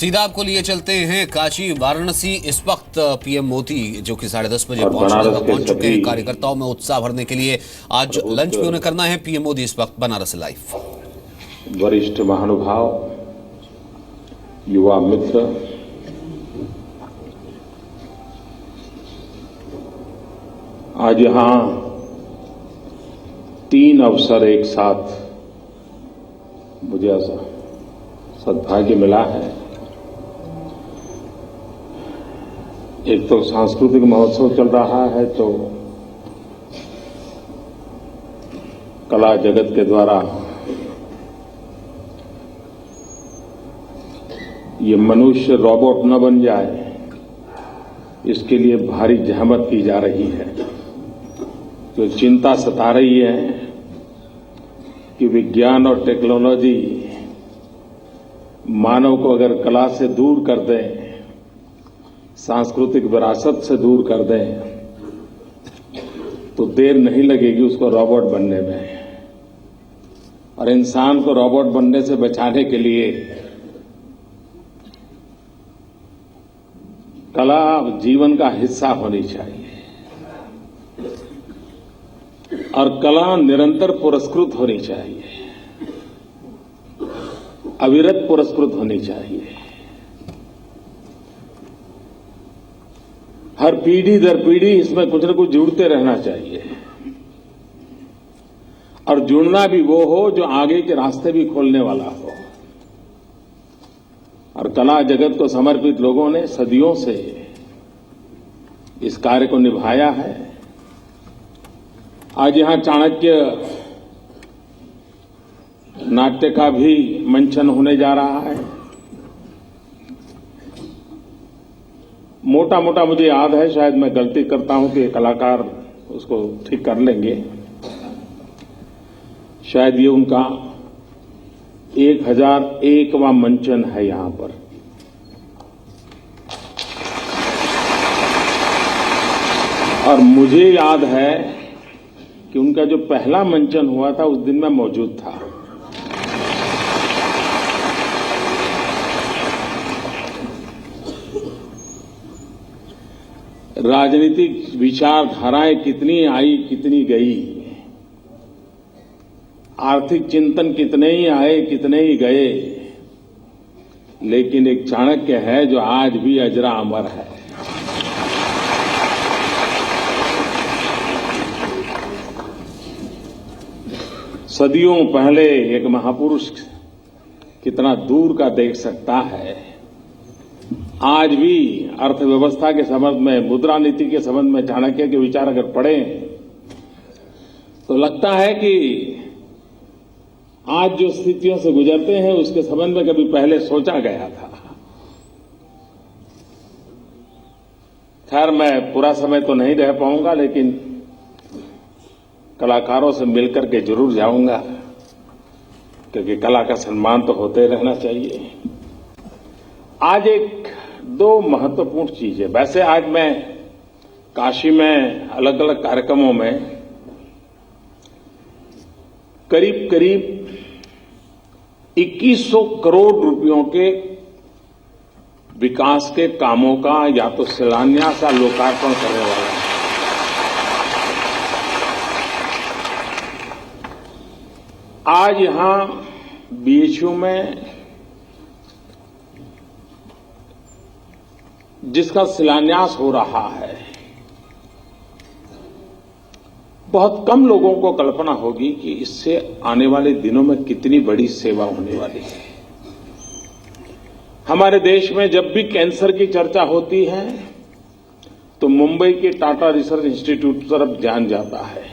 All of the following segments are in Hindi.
सीधा आपको लिए चलते हैं काशी वाराणसी। इस वक्त पीएम मोदी जो कि 10:30 बजे पहुंच चुके हैं। कार्यकर्ताओं में उत्साह भरने के लिए आज लंच भी उन्हें करना है। पीएम मोदी इस वक्त बनारस लाइव। वरिष्ठ महानुभाव, युवा मित्र, आज यहां 3 अवसर एक साथ मुझे सद्भाग्य मिला है। एक तो सांस्कृतिक महोत्सव चल रहा है, तो कला जगत के द्वारा ये मनुष्य रोबोट न बन जाए, इसके लिए भारी जहमत की जा रही है। तो चिंता सता रही है कि विज्ञान और टेक्नोलॉजी मानव को अगर कला से दूर कर दें, सांस्कृतिक विरासत से दूर कर दें, तो देर नहीं लगेगी उसको रोबोट बनने में। और इंसान को रोबोट बनने से बचाने के लिए कला जीवन का हिस्सा होनी चाहिए और कला निरंतर पुरस्कृत होनी चाहिए, अविरत पुरस्कृत होनी चाहिए। हर पीढ़ी दर पीढ़ी इसमें कुछ न कुछ जुड़ते रहना चाहिए और जुड़ना भी वो हो जो आगे के रास्ते भी खोलने वाला हो। और कला जगत को समर्पित लोगों ने सदियों से इस कार्य को निभाया है। आज यहां चाणक्य नाट्य का भी मंचन होने जा रहा है। मोटा मोटा मुझे याद है, शायद मैं गलती करता हूं कि कलाकार उसको ठीक कर लेंगे। शायद ये उनका 1001वां मंचन है यहां पर। और मुझे याद है कि उनका जो पहला मंचन हुआ था उस दिन मैं मौजूद था। राजनीतिक विचारधाराएं कितनी आई कितनी गई, आर्थिक चिंतन कितने ही आए कितने ही गए, लेकिन एक चाणक्य है जो आज भी अजरा अमर है। सदियों पहले एक महापुरुष कितना दूर का देख सकता है। आज भी अर्थव्यवस्था के संबंध में, मुद्रा नीति के संबंध में चाणक्य के विचार अगर पढ़ें तो लगता है कि आज जो स्थितियों से गुजरते हैं उसके संबंध में कभी पहले सोचा गया था। खैर, मैं पूरा समय तो नहीं रह पाऊंगा, लेकिन कलाकारों से मिलकर के जरूर जाऊंगा, क्योंकि कला का सम्मान तो होते रहना चाहिए। आज एक दो महत्वपूर्ण चीजें, वैसे आज मैं काशी में अलग अलग कार्यक्रमों में करीब करीब 2100 करोड़ रुपयों के विकास के कामों का या तो शिलान्यास या लोकार्पण करने वाला है। आज यहां बीएचयू में जिसका शिलान्यास हो रहा है, बहुत कम लोगों को कल्पना होगी कि इससे आने वाले दिनों में कितनी बड़ी सेवा होने वाली है। हमारे देश में जब भी कैंसर की चर्चा होती है तो मुंबई के टाटा रिसर्च इंस्टीट्यूट तरफ ध्यान जाता है।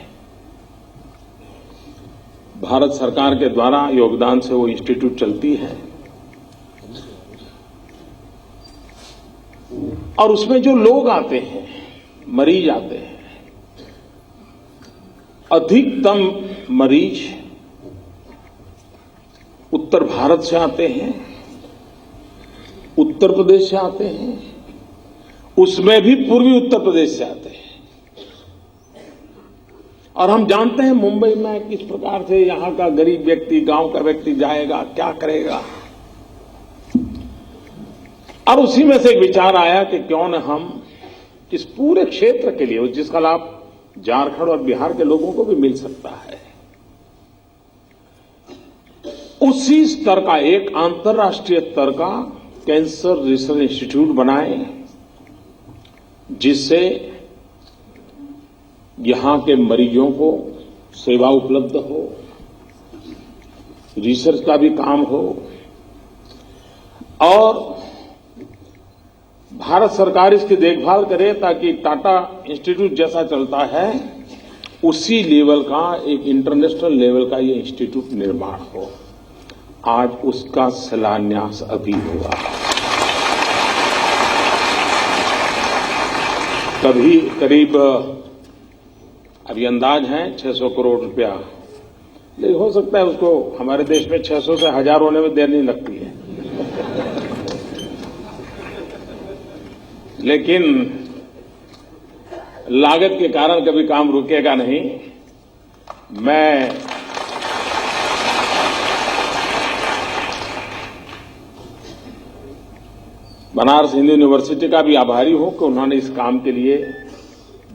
भारत सरकार के द्वारा योगदान से वो इंस्टीट्यूट चलती है और उसमें जो लोग आते हैं, मरीज आते हैं, अधिकतम मरीज उत्तर भारत से आते हैं, उत्तर प्रदेश से आते हैं, उसमें भी पूर्वी उत्तर प्रदेश से आते हैं। और हम जानते हैं मुंबई में किस प्रकार से यहां का गरीब व्यक्ति, गांव का व्यक्ति जाएगा, क्या करेगा। और उसी में से एक विचार आया कि क्यों न हम इस पूरे क्षेत्र के लिए, जिसका लाभ झारखंड और बिहार के लोगों को भी मिल सकता है, उसी स्तर का एक अंतर्राष्ट्रीय स्तर का कैंसर रिसर्च इंस्टीट्यूट बनाए, जिससे यहां के मरीजों को सेवा उपलब्ध हो, रिसर्च का भी काम हो और भारत सरकार इसकी देखभाल करे, ताकि टाटा इंस्टीट्यूट जैसा चलता है उसी लेवल का, एक इंटरनेशनल लेवल का ये इंस्टीट्यूट निर्माण हो। आज उसका शिलान्यास अभी हुआ। कभी करीब अभी अंदाज है 600 करोड़ रुपया, लेकिन हो सकता है उसको हमारे देश में 600 से 1000 होने में देर नहीं लगती है, लेकिन लागत के कारण कभी काम रुकेगा नहीं। मैं बनारस हिंदू यूनिवर्सिटी का भी आभारी हूं कि उन्होंने इस काम के लिए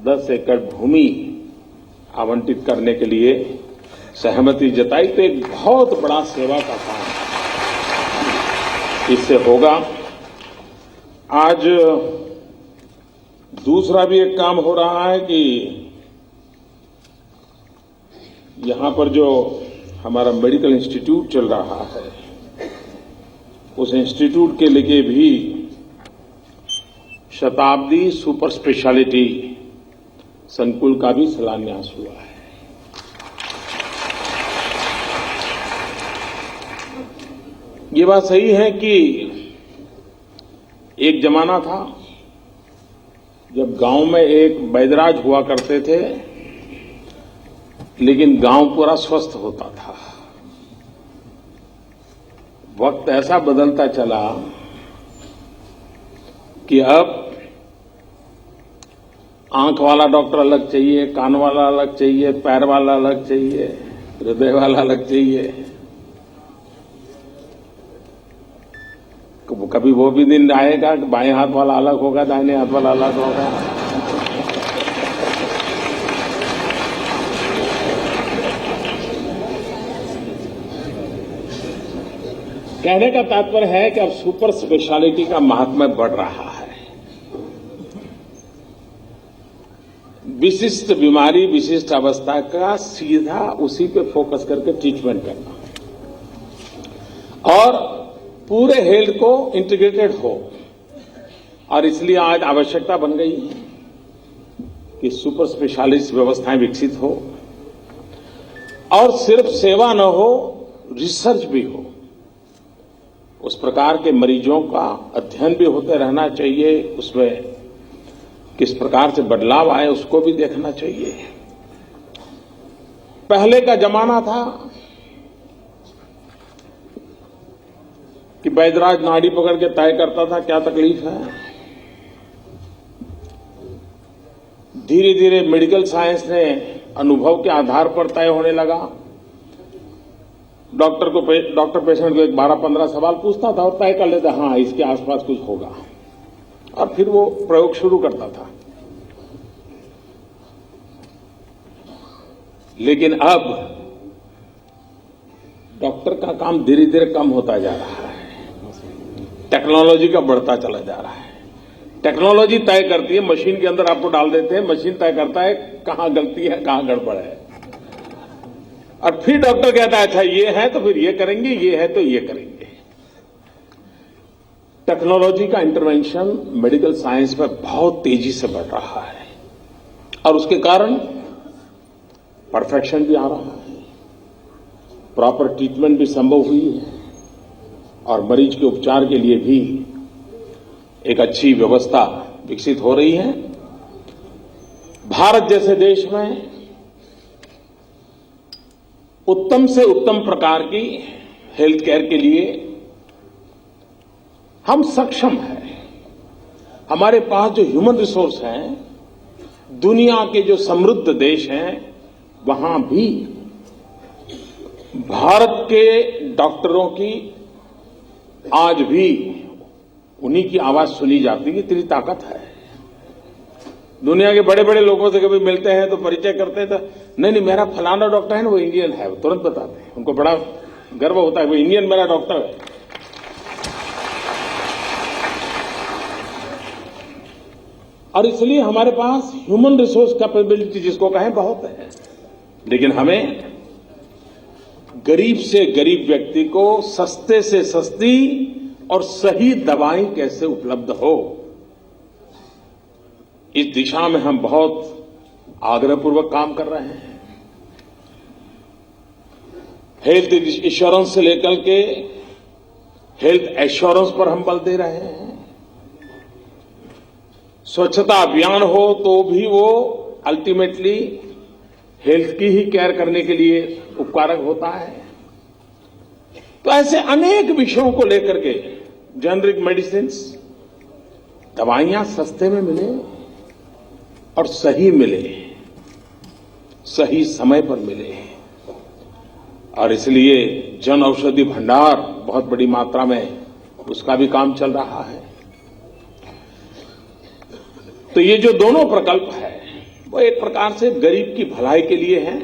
10 एकड़ भूमि आवंटित करने के लिए सहमति जताई। तो एक बहुत बड़ा सेवा का काम इससे होगा। आज दूसरा भी एक काम हो रहा है कि यहां पर जो हमारा मेडिकल इंस्टीट्यूट चल रहा है, उस इंस्टीट्यूट के लिए भी शताब्दी सुपर स्पेशलिटी संकुल का भी शिलान्यास हुआ है। ये बात सही है कि एक जमाना था जब गांव में एक वैद्यराज हुआ करते थे, लेकिन गांव पूरा स्वस्थ होता था। वक्त ऐसा बदलता चला कि अब आंख वाला डॉक्टर अलग चाहिए, कान वाला अलग चाहिए, पैर वाला अलग चाहिए, हृदय वाला अलग चाहिए। कभी वो भी दिन आएगा कि बाएं हाथ वाला अलग होगा, दाहिने हाथ वाला अलग होगा। कहने का तात्पर्य है कि अब सुपर स्पेशलिटी का महात्म्य बढ़ रहा है। विशिष्ट बीमारी, विशिष्ट अवस्था का सीधा उसी पे फोकस करके ट्रीटमेंट करना और पूरे हेल्थ को इंटीग्रेटेड हो। और इसलिए आज आवश्यकता बन गई है कि सुपर स्पेशलिस्ट व्यवस्थाएं विकसित हो और सिर्फ सेवा न हो, रिसर्च भी हो। उस प्रकार के मरीजों का अध्ययन भी होते रहना चाहिए, उसमें किस प्रकार से बदलाव आए उसको भी देखना चाहिए। पहले का जमाना था कि वैद्यराज नाड़ी पकड़ के तय करता था क्या तकलीफ है। धीरे धीरे मेडिकल साइंस ने अनुभव के आधार पर तय होने लगा। डॉक्टर पेशेंट को एक 12-15 सवाल पूछता था और तय कर लेता, हाँ इसके आसपास कुछ होगा, और फिर वो प्रयोग शुरू करता था। लेकिन अब डॉक्टर का काम धीरे धीरे कम होता जा रहा है, टेक्नोलॉजी का बढ़ता चला जा रहा है। टेक्नोलॉजी तय करती है, मशीन के अंदर आपको डाल देते हैं, मशीन तय करता है कहां गलती है, कहां गड़बड़ है, और फिर डॉक्टर कहता है अच्छा ये है तो फिर ये करेंगे, ये है तो ये करेंगे। टेक्नोलॉजी का इंटरवेंशन मेडिकल साइंस में बहुत तेजी से बढ़ रहा है और उसके कारण परफेक्शन भी आ रहा है, प्रॉपर ट्रीटमेंट भी संभव हुई है और मरीज के उपचार के लिए भी एक अच्छी व्यवस्था विकसित हो रही है। भारत जैसे देश में उत्तम से उत्तम प्रकार की हेल्थ केयर के लिए हम सक्षम हैं। हमारे पास जो ह्यूमन रिसोर्स हैं, दुनिया के जो समृद्ध देश हैं, वहां भी भारत के डॉक्टरों की आज भी उन्हीं की आवाज सुनी जाती है, इतनी ताकत है। दुनिया के बड़े बड़े लोगों से कभी मिलते हैं तो परिचय करते हैं तो नहीं मेरा फलाना डॉक्टर है ना, वो इंडियन है, वो तुरंत बताते हैं। उनको बड़ा गर्व होता है, वो इंडियन मेरा डॉक्टर है। और इसलिए हमारे पास ह्यूमन रिसोर्स कैपेबिलिटी जिसको कहें बहुत है, लेकिन हमें गरीब से गरीब व्यक्ति को सस्ते से सस्ती और सही दवाएं कैसे उपलब्ध हो, इस दिशा में हम बहुत आग्रहपूर्वक काम कर रहे हैं। हेल्थ इंश्योरेंस से लेकर के हेल्थ एश्योरेंस पर हम बल दे रहे हैं। स्वच्छता अभियान हो तो भी वो अल्टीमेटली हेल्थ की ही केयर करने के लिए उपकारक होता है। तो ऐसे अनेक विषयों को लेकर के जेनरिक मेडिसिन, दवाइयां सस्ते में मिले और सही मिले, सही समय पर मिले, और इसलिए जन औषधि भंडार बहुत बड़ी मात्रा में उसका भी काम चल रहा है। तो ये जो दोनों प्रकल्प है वो एक प्रकार से गरीब की भलाई के लिए है।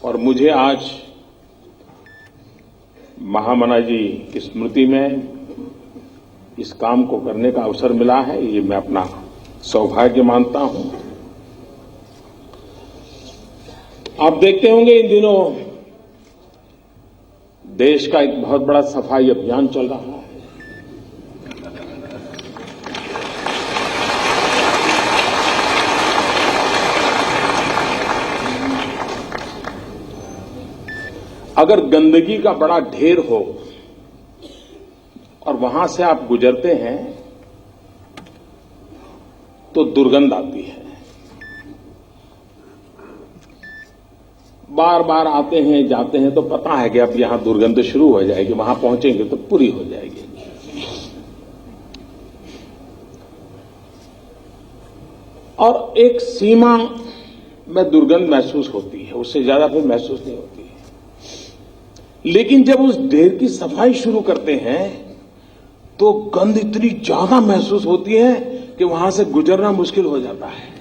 और मुझे आज महामना जी की स्मृति में इस काम को करने का अवसर मिला है, ये मैं अपना सौभाग्य मानता हूं। आप देखते होंगे इन दिनों देश का एक बहुत बड़ा सफाई अभियान चल रहा है। अगर गंदगी का बड़ा ढेर हो और वहां से आप गुजरते हैं तो दुर्गंध आती है। बार बार आते हैं जाते हैं तो पता है कि अब यहां दुर्गंध शुरू हो जाएगी, वहां पहुंचेंगे तो पूरी हो जाएगी। और एक सीमा में दुर्गंध महसूस होती है, उससे ज्यादा फिर महसूस नहीं होती है। लेकिन जब उस ढेर की सफाई शुरू करते हैं तो गंध इतनी ज्यादा महसूस होती है कि वहां से गुजरना मुश्किल हो जाता है।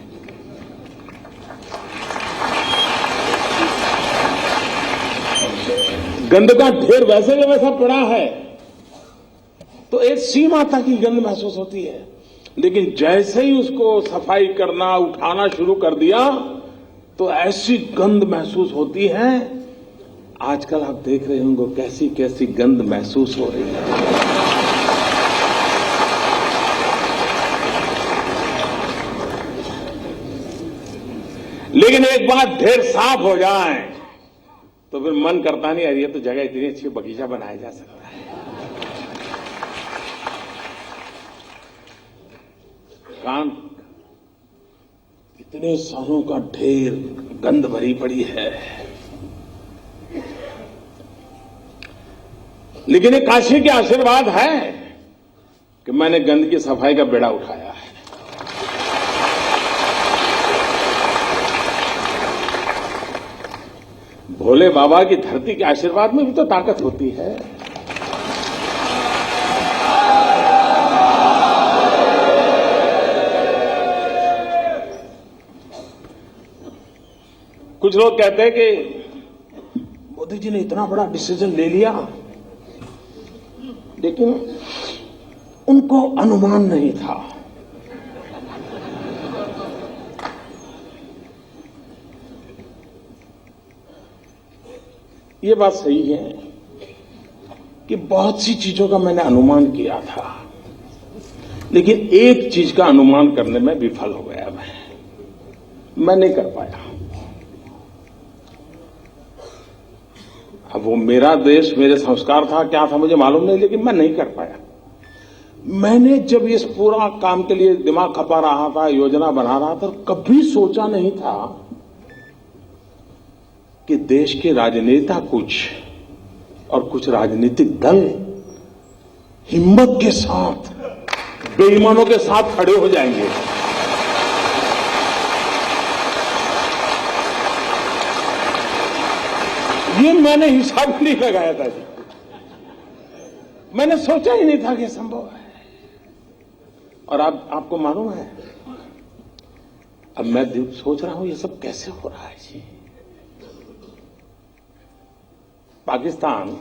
गंध का ढेर वैसे का वैसा पड़ा है तो एक सीमा तक ही गंध महसूस होती है, लेकिन जैसे ही उसको सफाई करना उठाना शुरू कर दिया तो ऐसी गंध महसूस होती है। आजकल आप देख रहे होंगे कैसी कैसी गंध महसूस हो रही है। लेकिन एक बार ढेर साफ हो जाए तो फिर मन करता नहीं, यार ये तो जगह इतनी अच्छी बगीचा बनाया जा सकता है। कान इतने सालों का ढेर गंध भरी पड़ी है, लेकिन ये काशी के आशीर्वाद है कि मैंने गंद की सफाई का बेड़ा उठाया है। भोले बाबा की धरती के आशीर्वाद में भी तो ताकत होती है। कुछ लोग कहते हैं कि मोदी जी ने इतना बड़ा डिसीजन ले लिया, लेकिन उनको अनुमान नहीं था। ये बात सही है कि बहुत सी चीजों का मैंने अनुमान किया था, लेकिन एक चीज का अनुमान करने में विफल हो गया। मैं नहीं कर पाया। अब वो मेरा देश, मेरे संस्कार था, क्या था मुझे मालूम नहीं, लेकिन मैं नहीं कर पाया। मैंने जब इस पूरा काम के लिए दिमाग खपा रहा था, योजना बना रहा था, कभी सोचा नहीं था कि देश के राजनेता कुछ और कुछ राजनीतिक दल हिम्मत के साथ बेईमानों के साथ खड़े हो जाएंगे। ये मैंने हिसाब नहीं लगाया था जी। मैंने सोचा ही नहीं था कि संभव है। और आपको मालूम है, अब मैं सोच रहा हूं ये सब कैसे हो रहा है जी। पाकिस्तान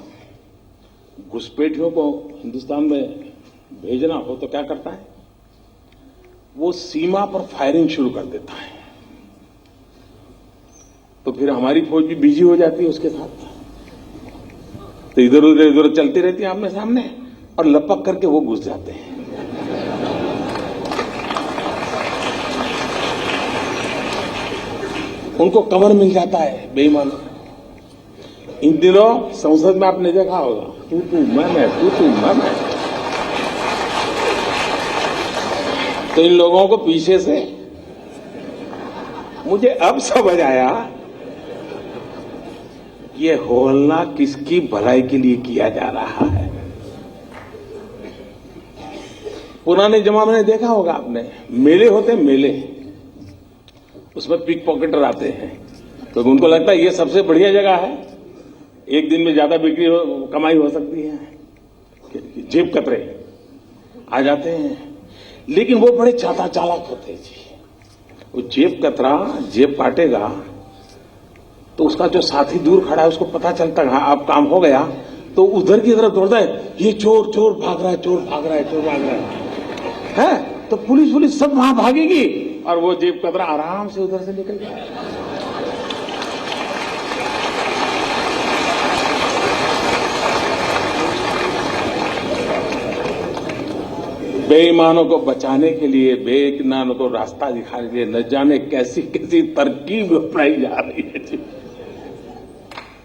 घुसपैठियों को हिंदुस्तान में भेजना हो तो क्या करता है, वो सीमा पर फायरिंग शुरू कर देता है, तो फिर हमारी फौज भी बिजी हो जाती है उसके साथ, तो इधर उधर चलती रहती है आमने सामने, और लपक करके वो घुस जाते हैं। उनको कवर मिल जाता है बेईमानों। इन दिनों संसद में आपने देखा होगा, तू मैं तू मैं। तो इन लोगों को पीछे से, मुझे अब समझ आया ये होलना किसकी भलाई के लिए किया जा रहा है। पुराने जमाने में देखा होगा आपने, मेले होते मेले, उसमें पिक पॉकेटर आते हैं, तो उनको लगता है ये सबसे बढ़िया जगह है, एक दिन में ज्यादा बिक्री कमाई हो सकती है, जेब कतरे आ जाते हैं। लेकिन वो बड़े चालाक होते हैं जी। वो जेब कतरा जेब काटेगा तो उसका जो साथी दूर खड़ा है उसको पता चलता है अब काम हो गया, तो उधर की तरफ दौड़ता है, ये चोर भाग रहा है, चोर भाग रहा है, तो पुलिस सब वहां भागेगी और वो जेब कतरा आराम से उधर से निकल जाएगा। बेईमानों को बचाने के लिए, बेईमानों को रास्ता दिखाने के लिए न जाने कैसी कैसी तरकीब अपनाई जा रही है जी।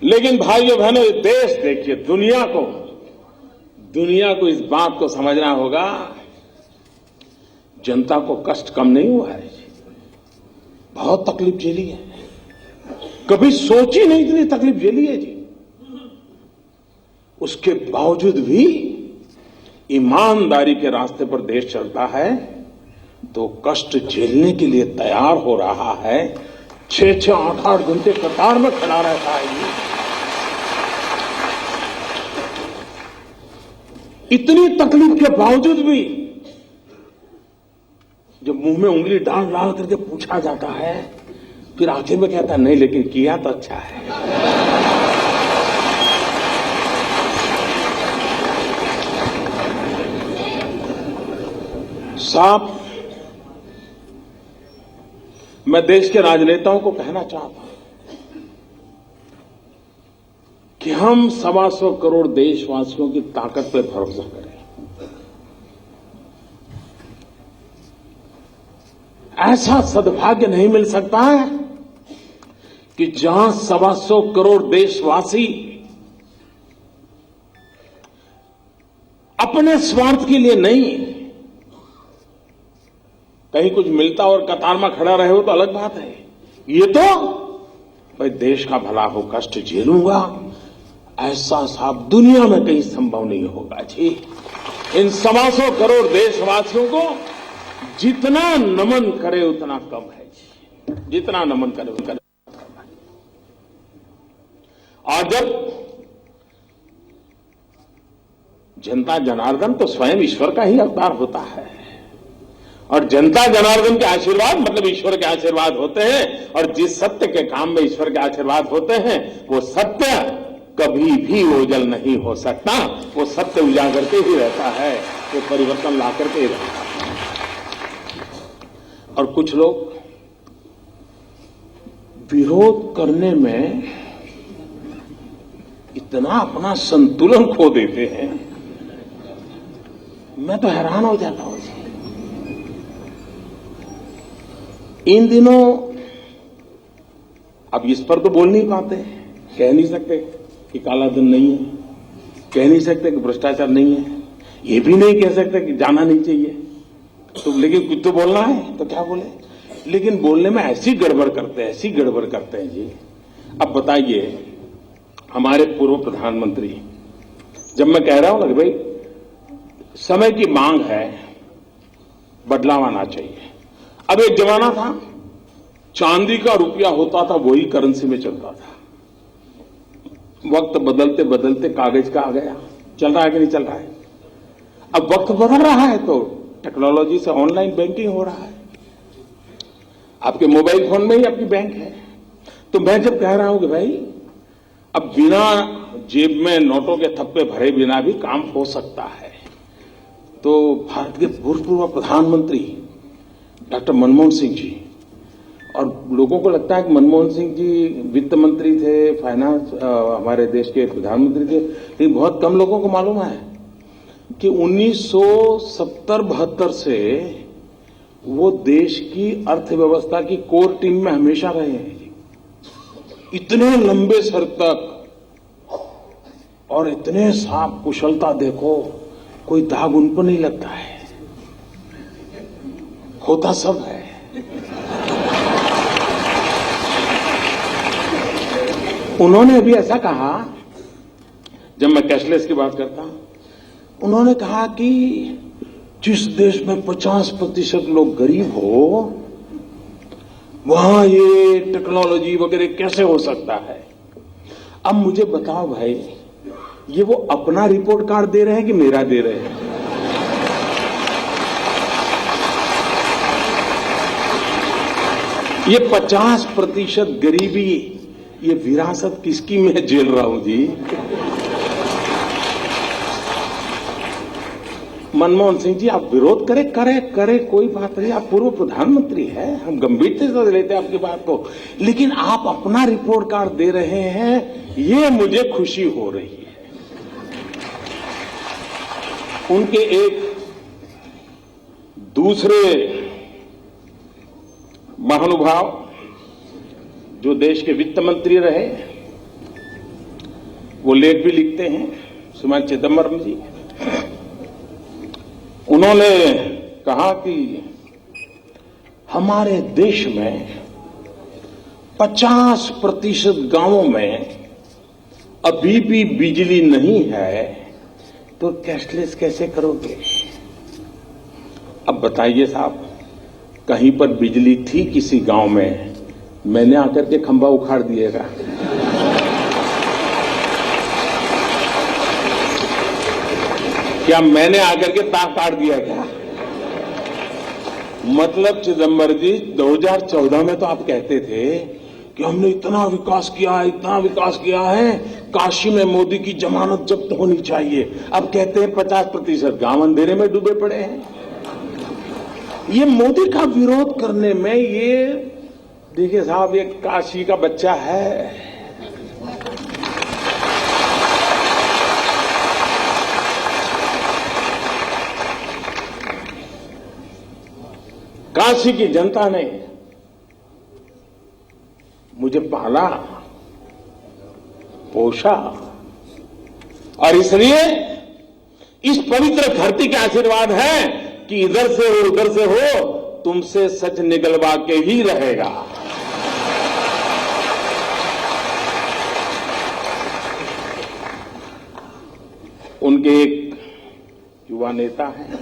लेकिन भाइयों बहनों, ये देश देखिए, दुनिया को इस बात को समझना होगा, जनता को कष्ट कम नहीं हुआ है जी, बहुत तकलीफ झेली है, कभी सोची नहीं इतनी तकलीफ झेली है जी। उसके बावजूद भी ईमानदारी के रास्ते पर देश चलता है, तो कष्ट झेलने के लिए तैयार हो रहा है। 6-6, 8-8 घंटे कतार में खड़ा रहता है। इतनी तकलीफ के बावजूद भी जब मुंह में उंगली डाल करके पूछा जाता है, फिर आखिर में कहता है नहीं, लेकिन किया तो अच्छा है। साहब, मैं देश के राजनेताओं को कहना चाहता हूं कि हम 125 करोड़ देशवासियों की ताकत पर भरोसा करें। ऐसा सद्भाग्य नहीं मिल सकता है कि जहां 125 करोड़ देशवासी अपने स्वार्थ के लिए नहीं, कहीं कुछ मिलता और कतार में खड़ा रहे हो तो अलग बात है, ये तो भाई देश का भला हो, कष्ट झेलूंगा, ऐसा साहब दुनिया में कहीं संभव नहीं होगा जी। इन 125 करोड़ देशवासियों को जितना नमन करे उतना कम है जी, जितना नमन करे उतना कम है। और जब जनता जनार्दन तो स्वयं ईश्वर का ही अवतार होता है, और जनता जनार्दन के आशीर्वाद मतलब ईश्वर के आशीर्वाद होते हैं, और जिस सत्य के काम में ईश्वर के आशीर्वाद होते हैं वो सत्य कभी भी ओझल नहीं हो सकता, वो सत्य उजागर के ही रहता है, वो परिवर्तन ला करके ही रहता है। और कुछ लोग विरोध करने में इतना अपना संतुलन खो देते हैं, मैं तो हैरान हो जाता हूं। इन दिनों अब इस पर तो बोल नहीं पाते, कह नहीं सकते कि काला धन नहीं है, कह नहीं सकते कि भ्रष्टाचार नहीं है, ये भी नहीं कह सकते कि जाना नहीं चाहिए, तो लेकिन कुछ तो बोलना है, तो क्या बोले। लेकिन बोलने में ऐसी गड़बड़ करते हैं जी। अब बताइए, हमारे पूर्व प्रधानमंत्री, जब मैं कह रहा हूं ना कि भाई समय की मांग है, बदलाव आना चाहिए। अब एक जमाना था चांदी का रुपया होता था, वही करेंसी में चलता था। वक्त बदलते बदलते कागज का आ गया, चल रहा है कि नहीं चल रहा है। अब वक्त बदल रहा है तो टेक्नोलॉजी से ऑनलाइन बैंकिंग हो रहा है, आपके मोबाइल फोन में ही आपकी बैंक है। तो मैं जब कह रहा हूं कि भाई अब बिना जेब में नोटों के थप्पे भरे बिना भी काम हो सकता है, तो भारत के भूतपूर्व प्रधानमंत्री डॉक्टर मनमोहन सिंह जी, और लोगों को लगता है कि मनमोहन सिंह जी वित्त मंत्री थे, फाइनेंस हमारे देश के प्रधानमंत्री थे, लेकिन बहुत कम लोगों को मालूम है कि 1970-72 से वो देश की अर्थव्यवस्था की कोर टीम में हमेशा रहे हैं। इतने लंबे सर तक और इतने साफ कुशलता, देखो कोई दाग उन पर नहीं लगता है, होता सब है। उन्होंने अभी ऐसा कहा, जब मैं कैशलेस की बात करता हूं, उन्होंने कहा कि जिस देश में 50% लोग गरीब हो वहां ये टेक्नोलॉजी वगैरह कैसे हो सकता है। अब मुझे बताओ भाई, ये वो अपना रिपोर्ट कार्ड दे रहे हैं कि मेरा दे रहे हैं? ये 50% गरीबी, ये विरासत किसकी मैं झेल रहा हूं जी? मनमोहन सिंह जी, आप विरोध करे कोई बात नहीं, आप पूर्व प्रधानमंत्री हैं, हम गंभीरता से लेते हैं आपकी बात को, लेकिन आप अपना रिपोर्ट कार्ड दे रहे हैं, ये मुझे खुशी हो रही है। उनके एक दूसरे महानुभाव जो देश के वित्त मंत्री रहे, वो लेख भी लिखते हैं, श्रीमान चिदम्बरम जी, उन्होंने कहा कि हमारे देश में 50% गांवों में अभी भी बिजली नहीं है, तो कैशलेस कैसे करोगे? अब बताइए साहब, कहीं पर बिजली थी किसी गांव में, मैंने आकर के खंभा उखाड़ दिएगा? क्या मैंने आकर के तार काट दिया क्या? मतलब चिदम्बर जी, 2014 में तो आप कहते थे कि हमने इतना विकास किया है, काशी में मोदी की जमानत जब्त होनी चाहिए। अब कहते हैं 50% गांव अंधेरे में डूबे पड़े हैं। ये मोदी का विरोध करने में, ये देखिए साहब, ये काशी का बच्चा है। काशी की जनता ने मुझे पाला, पोषा, और इसलिए इस पवित्र धरती का आशीर्वाद है कि इधर से हो उधर से हो, तुमसे सच निकलवा के ही रहेगा। उनके एक युवा नेता हैं,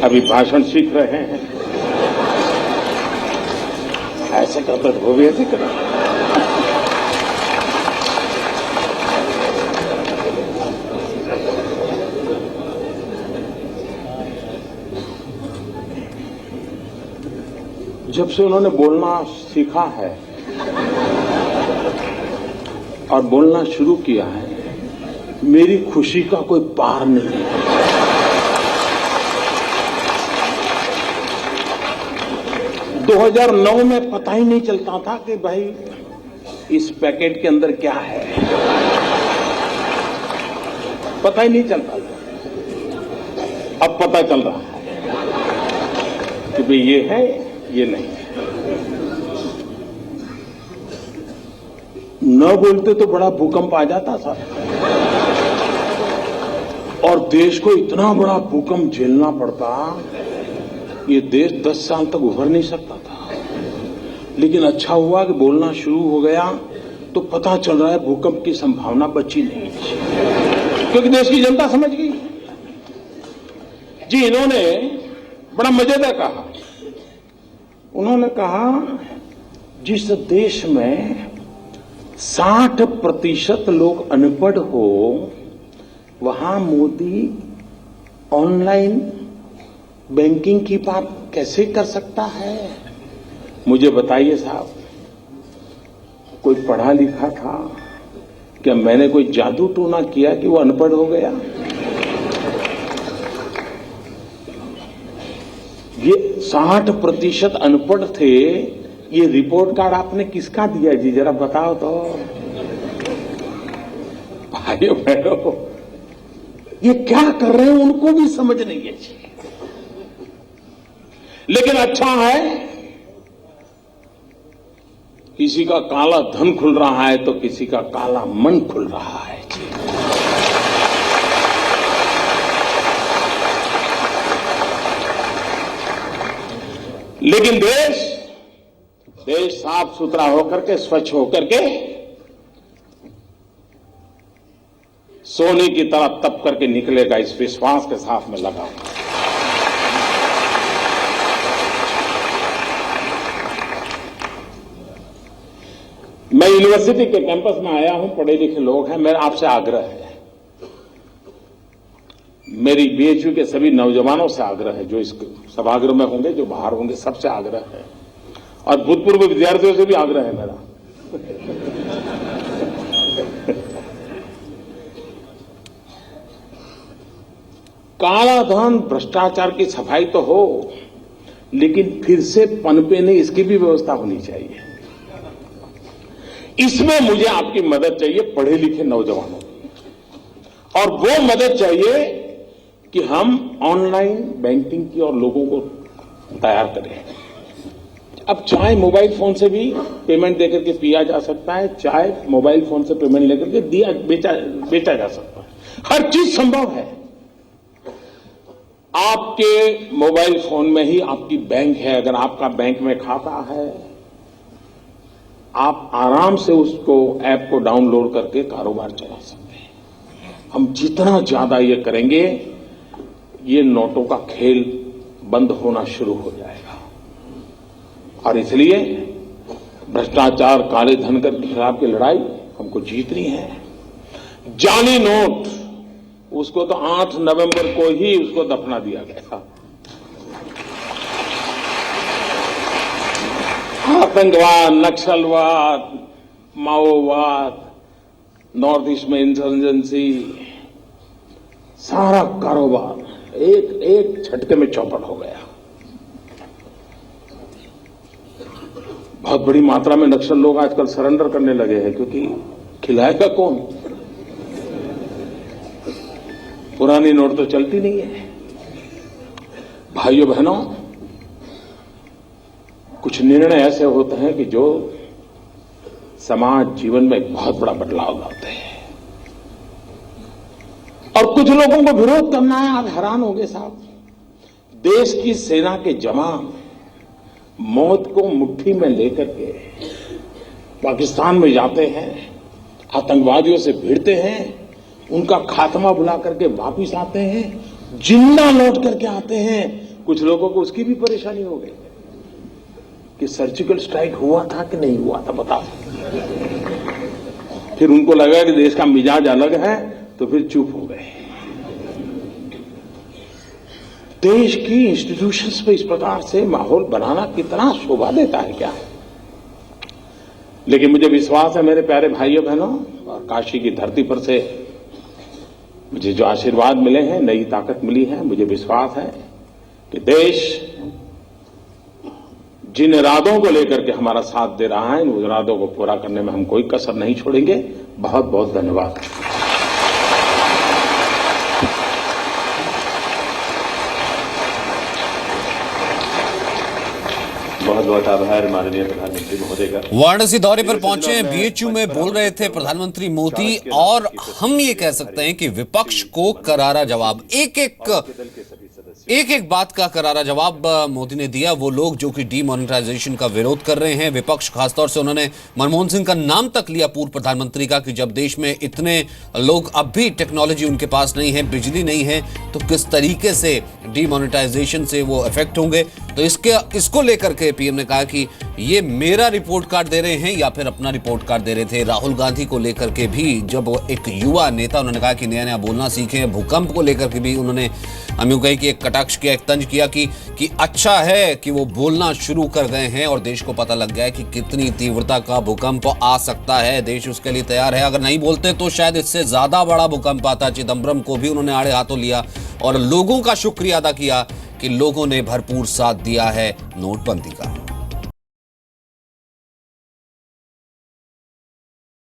अभी भाषण सीख रहे हैं, ऐसे करते वो भी ऐसे कर। जब से उन्होंने बोलना सीखा है और बोलना शुरू किया है, मेरी खुशी का कोई पार नहीं है। दो 2009 में पता ही नहीं चलता था कि भाई इस पैकेट के अंदर क्या है, पता ही नहीं चलता था। अब पता चल रहा है कि भाई ये है, ये नहीं है। न बोलते तो बड़ा भूकंप आ जाता था, और देश को इतना बड़ा भूकंप झेलना पड़ता, ये देश 10 साल तक उभर नहीं सकता था। लेकिन अच्छा हुआ कि बोलना शुरू हो गया तो पता चल रहा है भूकंप की संभावना बची नहीं, क्योंकि देश की जनता समझ गई। जी, इन्होंने बड़ा मजेदार कहा। उन्होंने कहा, जिस देश में 60% लोग अनपढ़ हो, वहां मोदी ऑनलाइन बैंकिंग की बात कैसे कर सकता है? मुझे बताइए साहब, कोई पढ़ा लिखा था क्या? मैंने कोई जादू टोना किया कि वो अनपढ़ हो गया? ये 60% अनपढ़ थे। ये रिपोर्ट कार्ड आपने किसका दिया जी? जरा बताओ तो भाइयों बहनों, ये क्या कर रहे हैं उनको भी समझ नहीं है जी। लेकिन अच्छा है, किसी का काला धन खुल रहा है तो किसी का काला मन खुल रहा है जी। लेकिन देश साफ सुथरा होकर के, स्वच्छ होकर के, सोने की तरह तप करके निकलेगा, इस विश्वास के साथ में लगा हूं। मैं यूनिवर्सिटी के कैंपस में आया हूं, पढ़े लिखे लोग हैं, मेरा आपसे आग्रह है, मेरी बीएचयू के सभी नौजवानों से आग्रह है, जो इस सभागृह में होंगे, जो बाहर होंगे, सबसे आग्रह है, और भूतपूर्व विद्यार्थियों से भी आग्रह है मेरा। काला धन, भ्रष्टाचार की सफाई तो हो, लेकिन फिर से पनपे नहीं, इसकी भी व्यवस्था होनी चाहिए। इसमें मुझे आपकी मदद चाहिए, पढ़े लिखे नौजवानों की, और वो मदद चाहिए कि हम ऑनलाइन बैंकिंग की और लोगों को तैयार करें। अब चाय मोबाइल फोन से भी पेमेंट देकर के पिया जा सकता है, चाय मोबाइल फोन से पेमेंट लेकर के बेचा जा सकता है, हर चीज संभव है। आपके मोबाइल फोन में ही आपकी बैंक है, अगर आपका बैंक में खाता है, आप आराम से उसको ऐप को डाउनलोड करके कारोबार चला सकते हैं। हम जितना ज्यादा ये करेंगे, ये नोटों का खेल बंद होना शुरू हो जाएगा, और इसलिए भ्रष्टाचार, काले धन के खिलाफ की लड़ाई हमको जीतनी है। जाली नोट, उसको तो 8 नवंबर को ही उसको दफना दिया गया। आतंकवाद, नक्सलवाद, माओवाद, नॉर्थ ईस्ट में इंसर्जेंसी, सारा कारोबार एक झटके में चौपट हो गया। बहुत बड़ी मात्रा में नक्सल लोग आजकल सरेंडर करने लगे हैं, क्योंकि खिलाएगा कौन? पुरानी नोट तो चलती नहीं है। भाइयों बहनों, कुछ निर्णय ऐसे होते हैं कि जो समाज जीवन में एक बहुत बड़ा बदलाव लाते हैं, और कुछ लोगों को विरोध करना है। आप हैरान होंगे साहब, देश की सेना के जवान मौत को मुट्ठी में लेकर के पाकिस्तान में जाते हैं, आतंकवादियों से भिड़ते हैं, उनका खात्मा बुला करके वापिस आते हैं, जिंदा लौट करके आते हैं। कुछ लोगों को उसकी भी परेशानी हो गई कि सर्जिकल स्ट्राइक हुआ था कि नहीं हुआ था, बताओ। फिर उनको लगा कि देश का मिजाज अलग है, तो फिर चुप हो गए। देश की इंस्टीट्यूशंस पे इस प्रकार से माहौल बनाना कितना शोभा देता है क्या? लेकिन मुझे विश्वास है मेरे प्यारे भाइयों बहनों, और काशी की धरती पर से मुझे जो आशीर्वाद मिले हैं, नई ताकत मिली है, मुझे विश्वास है कि देश जिन इरादों को लेकर के हमारा साथ दे रहा है, उन इरादों को पूरा करने में हम कोई कसर नहीं छोड़ेंगे। बहुत बहुत धन्यवाद। बहुत बहुत आभार माननीय प्रधानमंत्री महोदय का। वाराणसी दौरे पर पहुंचे बीएचयू में बोल रहे थे प्रधानमंत्री मोदी, और हम ये कह सकते हैं कि विपक्ष को करारा जवाब, एक एक बात का करारा जवाब मोदी ने दिया। वो लोग जो कि डीमोनेटाइजेशन का विरोध कर रहे हैं, विपक्ष खासतौर से उन्होंने मनमोहन सिंह का नाम तक लिया, पूर्व प्रधानमंत्री का, कि जब देश में इतने लोग अब भी टेक्नोलॉजी उनके पास नहीं है, बिजली नहीं है, तो किस तरीके से डीमोनेटाइजेशन से वो इफेक्ट होंगे। तो इसको लेकर के पीएम ने कहा कि ये मेरा रिपोर्ट कार्ड दे रहे हैं या फिर अपना रिपोर्ट कार्ड दे रहे थे। राहुल गांधी को लेकर के भी जब एक युवा नेता, उन्होंने कहा कि नया नया बोलना सीखे। भूकंप को लेकर के भी उन्होंने हम यूं कहें कि एक कटाक्ष किया, एक तंज किया कि अच्छा है कि वो बोलना शुरू कर गए हैं और देश को पता लग गया है कि कितनी तीव्रता का भूकंप आ सकता है। देश उसके लिए तैयार है। अगर नहीं बोलते तो शायद इससे ज्यादा बड़ा भूकंप आता। चिदम्बरम को भी उन्होंने आड़े हाथों लिया और लोगों का शुक्रिया अदा किया कि लोगों ने भरपूर साथ दिया है नोटबंदी का।